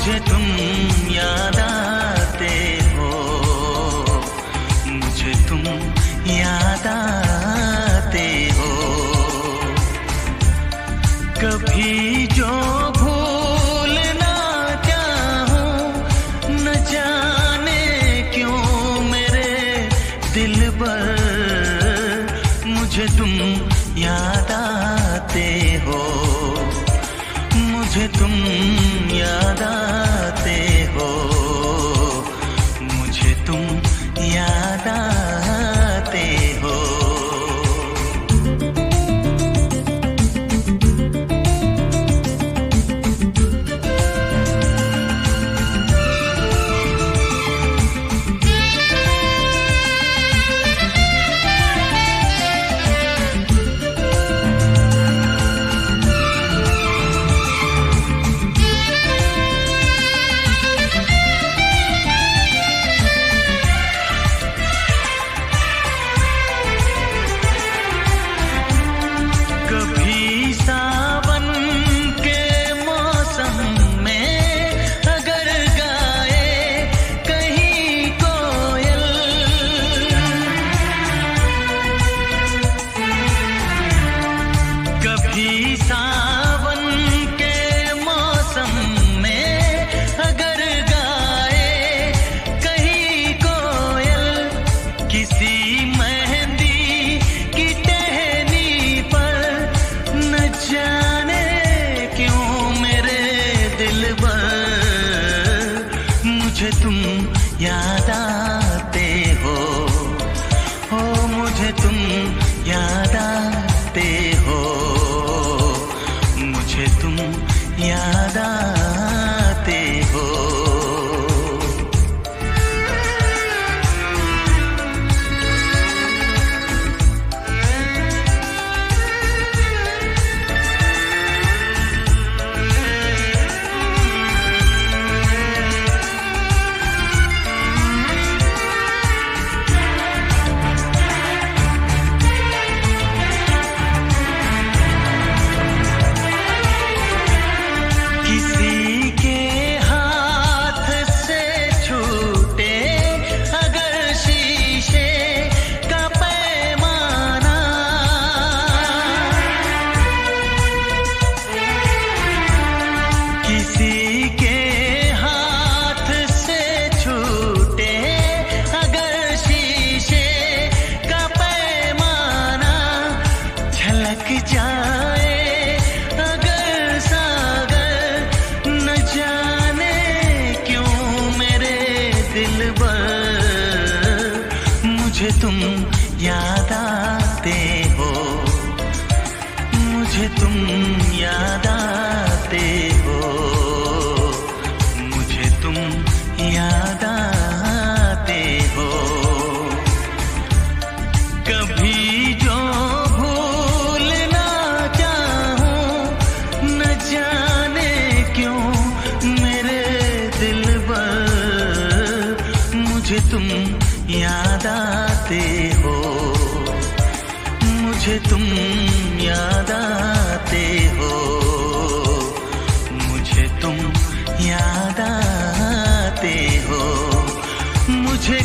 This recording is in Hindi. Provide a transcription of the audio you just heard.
मुझे तुम याद आते हो, मुझे तुम याद आते हो। कभी जो भूल ना चाहूं, न जाने क्यों मेरे दिल पर मुझे तुम याद आते हो, मुझे तुम याद आते हो, मुझे तुम याद आते हो। सावन के मौसम में अगर गाए कहीं कोयल, किसी मेहंदी की टहनी पर न जाने क्यों मेरे दिल पर मुझे तुम याद आते हो, ओ मुझे तुम याद आते हो, मुझे तुम याद आते हो। किसी के हाथ से छूटे अगर शीशे का पैमाना, झलक जाए अगर सागर, न जाने क्यों मेरे दिल पर मुझे तुम याद आते हो, मुझे तुम याद आते हो, मुझे तुम याद आते हो। कभी जो भूल ना चाहूं, न जाने क्यों मेरे दिल पर मुझे तुम याद आते हो, मुझे तुम याद आते हो, मुझे तुम याद आते हो। मुझे